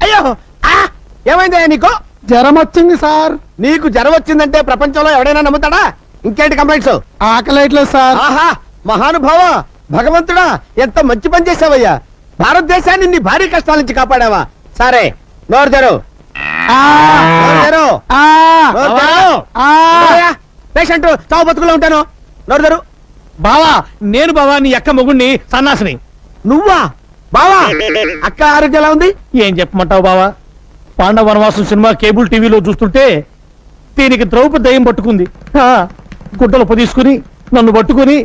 అయ్యో ఏమైందా నీకు? జ్వరం వచ్చింది సార్. నీకు జ్వరం వచ్చిందంటే ప్రపంచంలో ఎవడైనా నమ్ముతాడా? ఇంకేంటి కంప్లైంట్స్? ఆకలేట్లేదు సార్. ఆహా, మహానుభావ, భగవంతుడా, ఎంత మంచి పని చేసావయ్యా. భారతదేశాన్ని నీ భారీ కష్టాల నుంచి కాపాడావా? సరే, నోరు తెరు. పేషెంట్ చావు బతుకులో ఉంటాను. నోరు తెరు. బావా, నేను బావా నీ అక్క మొగుణ్ణి, సన్నాసిని. నువ్వా? బావా, అక్క ఆరోగ్యం ఎలా ఉంది? ఏం చెప్పమంటావు బావా? పాండవ వనవాసం సినిమా కేబుల్ టీవీలో చూస్తుంటే దీనికి ద్రౌపది దయ్యం పట్టుకుంది. గుడ్డలు పొదీసుకుని నన్ను పట్టుకుని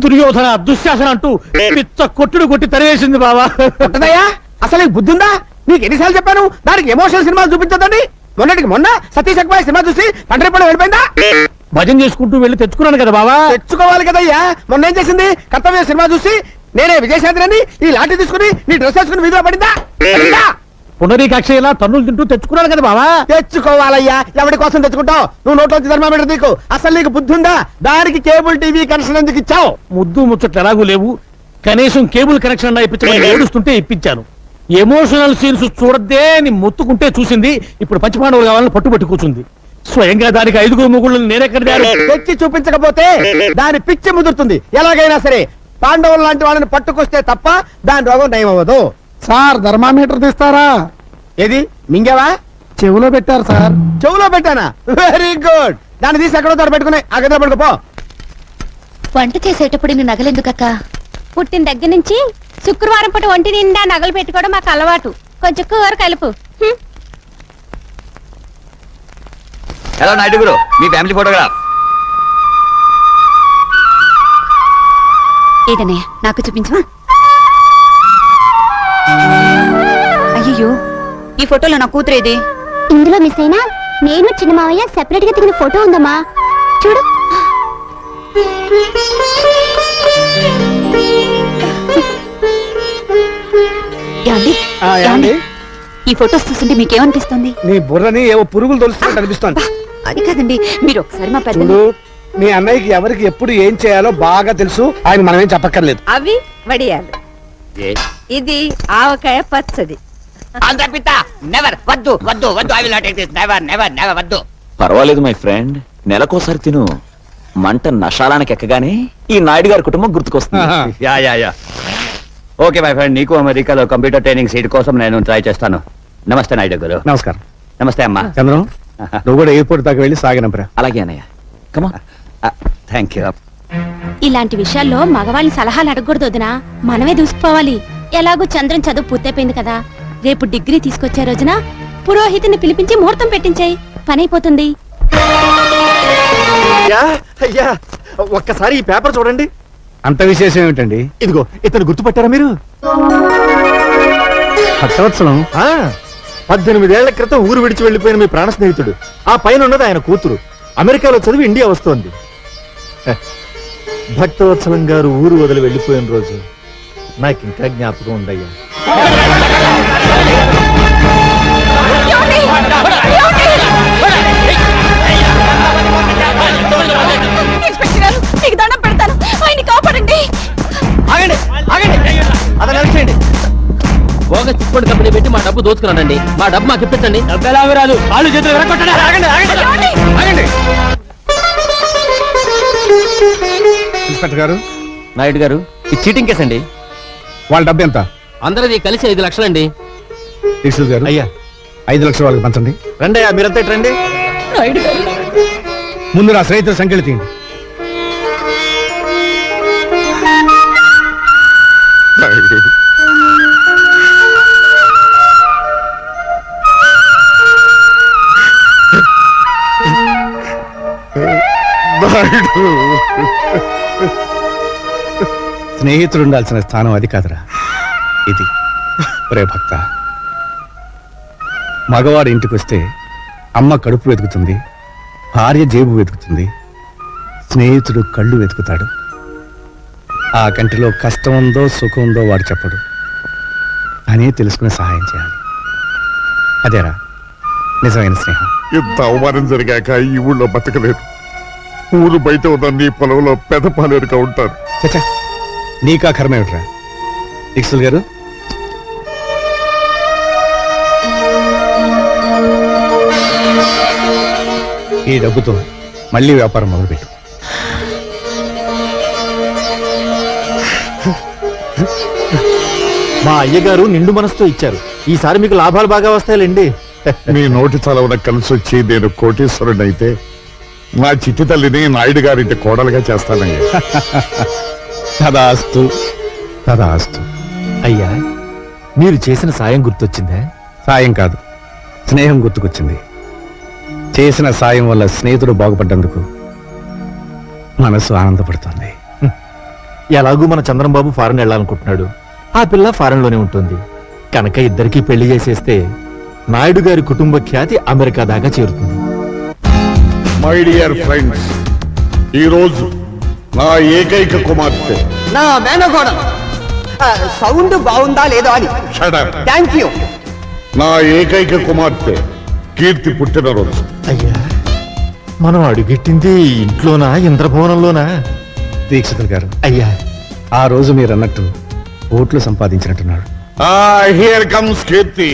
దుర్యోధన దుశ్శాసన అంటూ పిచ్చ కొట్టుడు కొట్టి తరివేసింది బావా. ఉంటదయ్యా, అసలు బుద్ధి ఉందా? నీకు ఎన్నిసార్లు చెప్పాను దానికి ఎమోషనల్ సినిమాలు చూపించదండి. మొన్నటికి మొన్న సతీష్ అక్బాయ్ సినిమా చూసి పంటరిపడ వెళ్ళిపోయిందా? భజన చేసుకుంటూ వెళ్ళి తెచ్చుకున్నాను కదా బావా. తెచ్చుకోవాలి కదయ్యా. మొన్న ఏం చేసింది? కర్తవ్య సినిమా చూసి నేనే విజయశాంతిని ఈ లాఠీ తీసుకుని నీ డ్రెస్ వేసుకుని వీధిలో పడిందా? పునరీకాక్ష ఇలా తన్నులు తింటూ తెచ్చుకున్నాను కదా బావా. తెచ్చుకోవాలయ్యా. ఎవరి కోసం తెచ్చుకుంటావు? నువ్వు నోట్లోంచి థర్మామీటర్ నీకు. అసలు నీకు బుద్ధి ఉందా? దానికి కేబుల్ టీవీ కనెక్షన్ ఎందుకు ఇచ్చావు? ముద్దు ముచ్చట్లు ఎలాగూ లేవు. కనీసం కేబుల్ కనెక్షన్ అన్నా ఇప్పించమని ఏడుస్తుంటే ఇప్పించాను. ఎమోషనల్ సీన్స్ చూడద్దే అని మొత్తుకుంటే చూసింది. ఇప్పుడు పంచపాండవులు కావాలని పట్టుబట్టి కూర్చుంది. స్వయంగా దానికి 5 ముగుళ్ళని నేనెక్కడ తెచ్చి చూపించకపోతే దాని పిచ్చి ముదురుతుంది. ఎలాగైనా సరే పాండవులు లాంటి వాళ్ళని పట్టుకొస్తే తప్ప దాని రోగం నయం అవ్వదు. సార్ థర్మామీటర్ తీస్తారా? ఏది మింగేవా? చెవులో పెట్టారు సార్. చెవులో పెట్టానా? Very good. దాన్ని తీసి ఎక్కడో తోట పెట్టుకుని ఆ గదిలో పడుకోపో. వంట చేసేటప్పుడు ఇన్ని నగలెందుకక్క? పుట్టిన దగ్గర నుంచి శుక్రవారం పూట ఒంటి నిండా నగలు పెట్టుకోవడం మాకు అలవాటు. కొంచెం కూర కలుపు. హలో నాయుడు గురు, మీ ఫ్యామిలీ ఫోటోగ్రాఫ్. ఏదనే నాకు చూపించవా? అయ్యో, ఈ ఫోటోలో నా కూతురేది? ఇందులో మిస్ అయినా నేను చిన్న మావయ్య సెపరేట్ గా దిగిన ఫోటో ఉందమ్మా, చూడు. ఈ ఫోటోస్ చూస్తుంటే మీకేమనిపిస్తుంది? నీ బుర్రని ఏవో పురుగులు తొలుస్తున్నట్టు అనిపిస్తోంది. అది కాదండి, మీరు ఒకసారి మా పెద్ద మీ అన్నయ్యకి ఎవరికి ఎప్పుడు ఏం చేయాలో బాగా తెలుసు. ఆయన మనమేం చెప్పక్కర్లేదు. అవి వడియాలు, ఇది ఆవకాయ పచ్చడి. నెవర్ వద్దు వద్దు వద్దు. I will not take this. Never never never వద్దు. పర్వాలేదు మై ఫ్రెండ్, నెలకోసారి తిను. మంట నషాలానికి ఎక్కగానే ఈ నాయుడు గారి కుటుంబం గుర్తుకొస్తుంది. Yeah yeah yeah. Okay my friend, నీకు అమెరికాలో కంప్యూటర్ ట్రైనింగ్ సీట్ కోసం నేను ట్రై చేస్తాను. నమస్తే నాయుడు గారు. నమస్కారం. నమస్తే అమ్మా. చంద్రం, నువ్వు కూడా ఎయిర్పోర్ట్ దాకా వెళ్ళి సాగినంపరా. అలాగే అన్నయ్య. కమా. Thank you. ఇలాంటి విషయాల్లో మగవాళ్ళని సలహాలు అడగకూడదు వదినా, మనమే దూసుకుపోవాలి. ఎలాగో చంద్రం చదువు పూర్తయిపోయింది కదా, రేపు డిగ్రీ తీసుకొచ్చే రోజున పురోహితుని పిలిపించి ముహూర్తం పెట్టించాయి, పని అయిపోతుంది. అయ్యా, ఒక్కసారి ఈ పేపర్ చూడండి. అంత విశేషం ఏమిటండి? ఇదిగో, ఇతను గుర్తుపట్టారా మీరు? భక్తవత్సలం 18 ఏళ్ల క్రితం ఊరు విడిచి వెళ్లిపోయిన మీ ప్రాణ స్నేహితుడు. ఆ పైన ఉన్నది ఆయన కూతురు. అమెరికాలో చదివి ఇండియా వస్తోంది. భక్తవత్సలం గారు ఊరు వదిలి వెళ్లిపోయిన రోజు నాకు ఇంకా జ్ఞాపకం ఉందయ్యా. మీకు దండం పెడతాను, ఆయన్ని కాపాడండి. ఆగండి ఆగండి, అతను అరెస్ట్ బోగస్ చిట్ఫండ్ కంపెనీ పెట్టి మా డబ్బు దోచుకున్నానండి. మా డబ్బు మాకు ఇప్పించండి. డబ్బు ఎలా రాదు, కాళ్ళు చేతులు విరగొట్టండి. ఆగండి ఆగండి ఆగండి. ఇన్స్పెక్టర్ గారు. నాయుడు గారు, ఇది చీటింగ్ కేసు అండి. వాళ్ళ డబ్బు ఎంత? అందరిది కలిసి 5 లక్షలండి. గారు, అయ్యా 5 లక్షలు వాళ్ళకి పంచండి. రండి అయ్యా, మీరంతా రండి. ముందు నా స్నేహితుల సంఖ్యలు తీయండి. స్నేహితుడు ఉండాల్సిన స్థానం అది కాదురా, ఇది. ఒరే భక్త, మగవాడు ఇంటికి వస్తే అమ్మ కడుపు వెతుకుతుంది, భార్య జేబు వెతుకుతుంది, స్నేహితుడు కళ్ళు వెతుకుతాడు. ఆ కంటిలో కష్టం ఉందో సుఖం ఉందో వాడు చెప్పడు అని తెలుసుకుని సహాయం చేయాలి. అదేరా నిజమైన స్నేహం. ఎంత అవమానం జరిగాక ఈ ఊళ్ళో బతకలేదు. ఊరు బయట ఉన్న నీ పొలంలో పెదపాలేరుగా ఉంటారు. చచ్చా నీకా కర్మ ఏమిట్రా? ఇక్సుల్ గారు, ఈ డబ్బుతో మళ్ళీ వ్యాపారం మొదలుపెట్టు. మా అయ్యగారు నిండు మనసుతో ఇచ్చారు. ఈసారి మీకు లాభాలు బాగా వస్తాయిలేండి. నీ నోటి చలవన కలిసి వచ్చి నేను కోటీశ్వరుడైతే నా చిట్టి తల్లిని నాయుడు గారింటి కోడలుగా చేస్తానయ్యా. తదాస్తు తదాస్తు. అయ్యా, మీరు చేసిన సాయం గుర్తొచ్చిందా? సాయం కాదు, స్నేహం గుర్తుకొచ్చింది. చేసిన సాయం వల్ల స్నేహితుడు బాగుపడ్డందుకు మనసు ఆనందపడుతుంది. ఎలాగూ మన చంద్రంబాబు ఫారెన్ వెళ్ళాలనుకుంటున్నాడు. ఆ పిల్ల ఫారెన్ లోనే ఉంటుంది కనుక ఇద్దరికి పెళ్లి చేసేస్తే నాయుడు గారి కుటుంబ ఖ్యాతి అమెరికా దాకా చేరుతుంది. మై డియర్ ఫ్రెండ్స్, ఈ రోజు నా ఏకైక కుమార్తె నా మేనగోడ సౌండ్ బాగుందా లేదో అని. Shut up. Thank you. నా ఏకైక కుమార్తె కీర్తి పుట్టినరోజు. అయ్యా, మనం అడుగెట్టింది ఇంట్లోనా ఇంద్రభవనంలోనా? దీక్షితులు గారు, అయ్యా, ఆ రోజు మీరు అన్నట్టు ఓట్లు సంపాదించినట్టున్నాడు. Here comes Keerthi,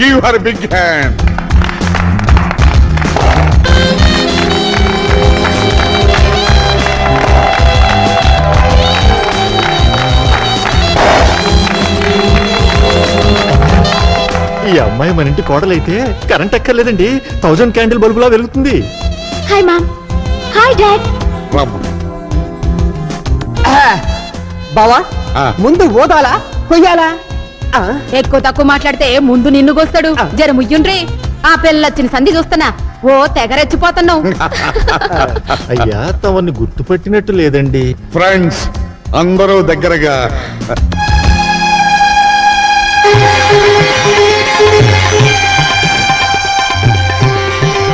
give her big hand. ఈ అమ్మాయి మన ఇంటి కోడలైతే కరెంట్ ఎక్కర్లేదండి, 1000 క్యాండిల్ బల్బులా వెలుగుతుంది. Hi mom. Hi dad. బావా, ఆ. ముందు ఓదాలా కొయ్యాలా? ఎక్కువ తక్కువ మాట్లాడితే ముందు నిన్ను గోస్తాడు. జర ముయ్యుండ్రి. ఆ పిల్లొచ్చిన సంధి చూస్తున్నా ఓ తెగరెచ్చిపోతున్నావు. అయ్యా, తమని గుర్తుపట్టినట్టు లేదండి. ఫ్రెండ్స్ అందరూ దగ్గరగా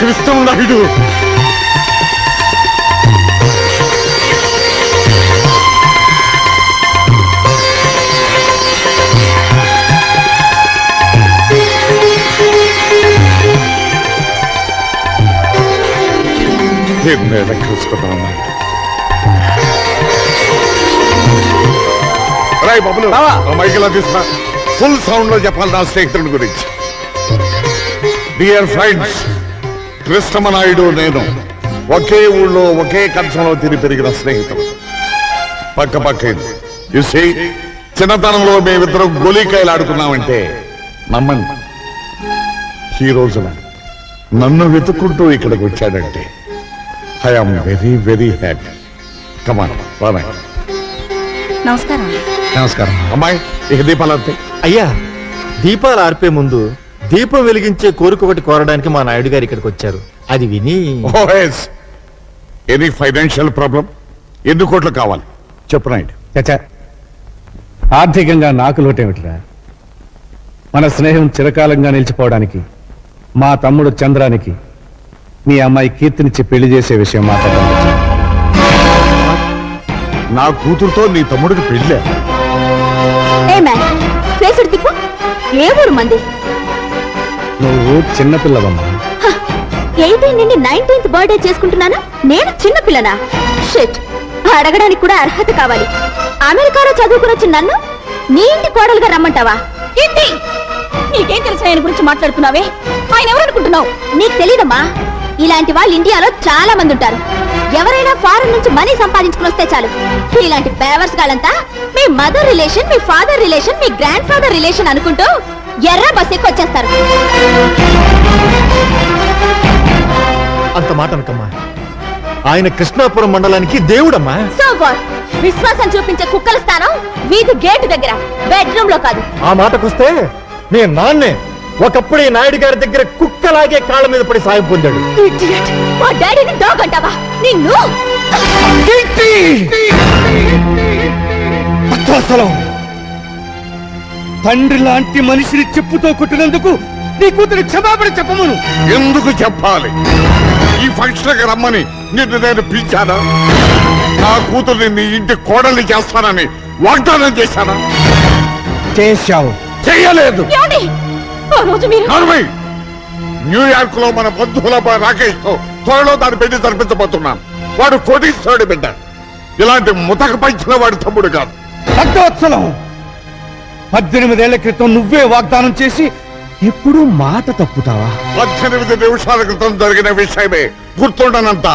కృష్ణ నాయుడు. బబులు మైకిలా తీసుకున్నా, ఫుల్ సౌండ్ లో చెప్పాలి నా స్నేహితుడి గురించి. డియర్ ఫ్రెండ్స్, కృష్ణమనాయుడు నేను ఒకే ఊళ్ళో ఒకే కంచంలో తిరిగి పెరిగిన స్నేహితులు. పక్క పక్క చూసి చిన్నతనంలో మేమిద్దరం గోలీకాయలు ఆడుకున్నామంటే నమ్మండి, ఈ రోజున నన్ను వెతుక్కుంటూ ఇక్కడికి వచ్చాడంటే ఐఎమ్ వెరీ వెరీ హ్యాపీ. కమాన్ రానాయ్. నమస్కారం. నమస్కారం. అమ్మాయి ఇక దీపాలంతే. అయ్యా, దీపాలు ఆర్పే ముందు దీపం వెలిగించే కోరిక ఒకటి కోరడానికి మా నాయుడు గారు ఇక్కడికి వచ్చారు. అది విని ఓఎస్ ఎనీ ఫైనాన్షియల్ ప్రాబ్లం? ఎన్ని కోట్లు కావాలి చెప్పు నాయుడు. చచ్చా, ఆర్థికంగా నాకు లోటేమిటిరా? మన స్నేహం చిరకాలంగా నిలిచిపోవడానికి మా తమ్ముడు చంద్రానికి మీ అమ్మాయి కీర్తినిచ్చి పెళ్లి చేసే విషయం మాట్లాడాలి. నా కూతురుతో నీ తమ్ముడికి పెళ్ళే? ఏ మ్యాన్, ఫేసుడు తిప్పు. ఏ ఊరు మంది? నువ్వు చిన్నపిల్లవమ్మా. 18 నుండి 19th బర్త్డే చేసుకుంటున్నాను. నేను చిన్న పిల్లనా? షిట్, అడగడానికి కూడా అర్హత కావాలి. అమెరికాలో చదువుకుని వచ్చిన నన్ను నీ ఇంటి కోడలుగా రమ్మంటావా? ఏంటి నీకేం తెలుసు ఆయన గురించి మాట్లాడుతున్నావే? ఆయన ఎవరనుకుంటున్నావు? నీకు తెలీదమ్మా, ఇలాంటి వాళ్ళు ఇండియాలో చాలా మంది ఉంటారు. ఎవరైనా ఫారెన్ నుంచి మనీ సంపాదించుకుని వస్తే చాలు, ఇలాంటి బేవర్స్ గాలంతా మీ మదర్ రిలేషన్, మీ ఫాదర్ రిలేషన్, మీ గ్రాండ్ ఫాదర్ రిలేషన్ అనుకుంటూ ఎర్ర బస్ ఎక్కి వచ్చేస్తారు. అంత మాట అనకమ్మా. ఆయన కృష్ణాపురం మండలానికి దేవుడమ్మా. So what? విశ్వాసం చూపించే కుక్కల స్థానం వీధి గేటు దగ్గర, బెడ్రూమ్ లో కాదు. ఆ మాటకొస్తే నీ నాన్నే ఒకప్పుడు ఈ నాయుడు గారి దగ్గర కుక్కలాగే కాళ్ళ మీద పడి సాయం పొందాడు. Idiot! మా డాడీని డాగ్ అంటావా? నిన్ను తండ్రి లాంటి మనిషిని చెప్పుతో కొట్టినందుకు నీ కూతురు క్షమాపణ చెప్పమను. ఎందుకు చెప్పాలి? ఈ ఫంక్షన్ రమ్మని నిన్ను నేను పిలిచానా? నా కూతుర్ని నీ ఇంటి కోడల్ని చేస్తానని వాగ్దానం చేశానా? చేశావు. చెయ్యలేదు. ఏమండి? ఆ రోజు మీరు న్యూయార్క్ లో మన బంధువుల రాకేష్ తో త్వరలో దాని పెళ్లి జరిపించబోతున్నాను. వాడు కోటీశ్వరుడి బిడ్డ. ఇలాంటి ముతక పంచిన వాడి తమ్ముడు కాదు. భక్తవత్సలం 18 ఏళ్ల క్రితం నువ్వే వాగ్దానం చేసి ఎప్పుడు మాట తప్పుతావా? 18 నిమిషాల క్రితం జరిగిన విషయమే గుర్తుండనంత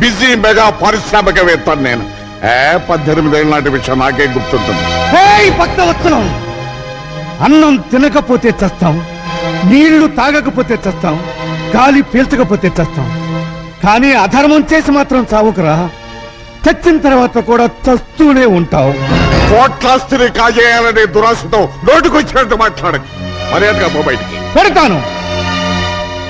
బిజీ మెగా పారిశ్రామికవేత్తను నేను. 18 ఏళ్ళ నాటి విషయం నాకే గుర్తుంటుంది. భక్తవత్సలం, అన్నం తినకపోతే చస్తాం, నీళ్లు తాగకపోతే చస్తాం, గాలి పీల్చకపోతే చస్తాం, కానీ అధర్మం చేసి మాత్రం చావుకురా. చచ్చిన తర్వాత కూడా చస్తూనే ఉంటావు. కోట్లాస్తిని కాజేయాలనే దురాశతో నోటుకొచ్చినట్టు మాట్లాడకు. మర్యాదగా పో బయటికి. పెడతాను.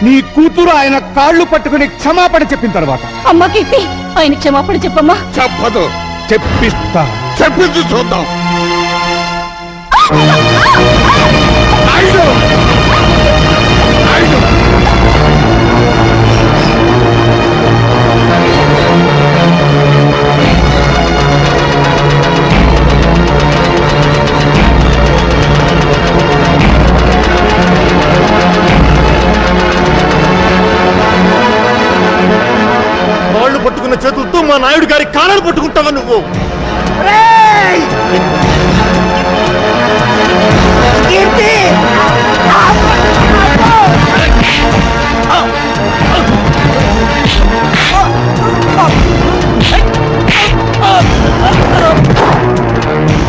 నీ కూతురు ఆయన కాళ్ళు పట్టుకుని క్షమాపణ చెప్పిన తర్వాత. అమ్మ కీర్తి, ఆయన క్షమాపణ చెప్పమ్మా. చెప్పదు. చెప్పిస్తా. చెప్పింది చూద్దాం. నాయుడు! నాయుడు! వాళ్ళు పట్టుకున్న చేతులతో మా నాయుడు గారి కాళ్ళను పట్టుకుంటావా నువ్వు?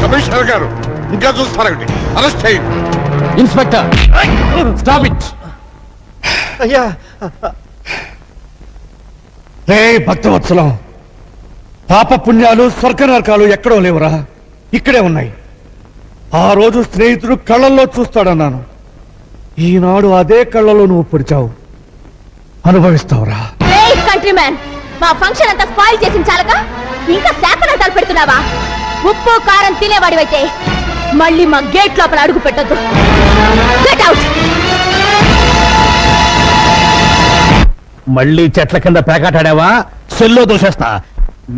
కమిషనర్ గారు ఇంకా చూస్తారండి. అరెస్ట్ చేయండి. Inspector, stop it. అయ్యా, రే భక్తవత్సలం, పాప పుణ్యాలు స్వర్గ నరకాలు ఎక్కడో లేవురా, ఇక్కడే ఉన్నాయి. ఆ రోజు స్నేహితుడు కళ్ళల్లో చూస్తాడన్నాను. ఈనాడు అదే కళ్ళలో నువ్వు పొడిచావు. అనుభవిస్తావురా. కంట్రీ మ్యాన్, మా ఫంక్షన్ అంతా స్పాయిల్ చేసిన చాలక ఇంకా శాఖనాటాలు పెడుతున్నావా? ఉప్పు కారం తినేవాడివైతే మళ్ళీ మా గేట్ లోపల అడుగు పెట్టొద్దు. Get out. మళ్ళీ చెట్ల కింద పేకాటాడావా? సెల్లో దోషేస్తా.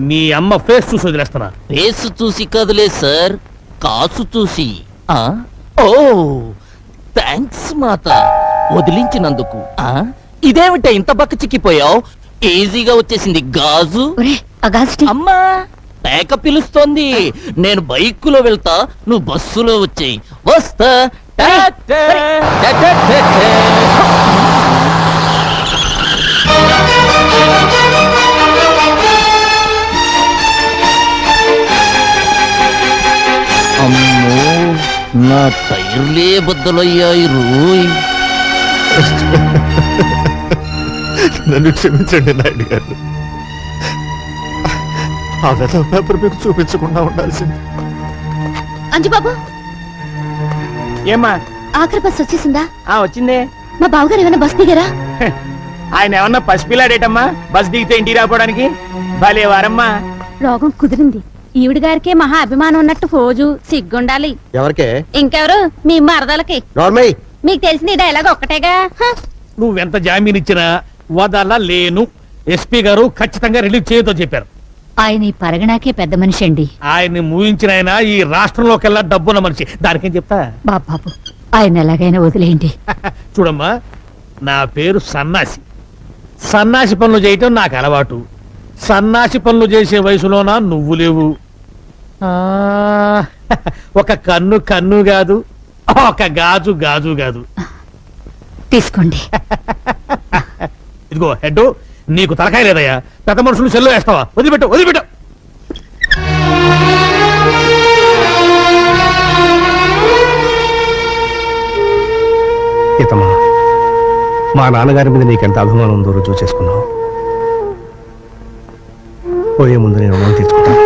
మీ అమ్మ ఫేస్ చూసి వదిలేస్తున్నా. ఫేస్ చూసి కదలే సార్, కాసు చూసి. ఓ థ్యాంక్స్ మాత, వదిలించినందుకు. ఇదేమిట ఇంత బక్క చిక్కిపోయావు? ఈజీగా వచ్చేసింది గాజు. అమ్మా, పేక పిలుస్తోంది. నేను బైకులో వెళ్తా, నువ్వు బస్సులో వచ్చేయి. వస్తా. అమ్మో, నా టైర్లే బద్దలయ్యాయి రోయ్. నన్ను క్షమించండి నాయుడు గారు. ఆ వెధవ పేపర్ మీకు చూపించకుండా ఉండాల్సింది. అంజుబాబు, ఏమ్మా? ఆఖరి బస్ వచ్చేసిందా? వచ్చిందే. మా బావగారు ఏమైనా బస్ దిగారా? ఆయన ఏమన్నా పసిపిల్లాడేటమ్మా బస్ దిగితే ఇంటికి రాపోవడానికి? భలే వారమ్మా. రోగం కుదిరింది. ఈవిడ గారికే మహా అభిమానం ఉన్నట్టు ఫోజు సిగ్గుండాలి. ఎవరికే? ఇంకెవరు? మీ మరదలకి. నార్మల్. మీకు తెలిసిన ఈ డైలాగ్ ఒక్కటేగా. నువ్వెంత జామీన్ ఇచ్చినా వదలలేను. ఎస్పీ గారు ఖచ్చితంగా రిలీజ్ చేయతో చెప్పారు. ఆయన ఈ పరగణాకే పెద్ద మనిషి అండి. ఆయన్ని మూయించిన ఆయన ఈ రాష్ట్రంలోకెల్లా డబ్బున్న మనిషి. దానికేం చెప్తా? బాబు, ఆయన ఎలాగైనా వదిలేయండి. చూడమ్మా, నా పేరు సన్నాసి. సన్నాసి పనులు చేయటం నాకు అలవాటు. సన్నాసి పనులు చేసే వయసులోనా నువ్వు లేవు. ఒక కన్ను కన్ను కాదు, ఒక గాజు గాజు కాదు. తీసుకోండి. ఇదిగో హెడ్, నీకు తలకాయ లేదయ్యా. పెద్ద మనుషులు సెల్లో వేస్తావా? వదిలిపెట్టు, వదిలిపెట్టు. ఇతమా, మా నాన్నగారి మీద నీకెంత అభిమానం ఉందో రుజువు చేసుకున్నావు. పోయే ముందు నేను రుణం తీర్చుకుంటాను.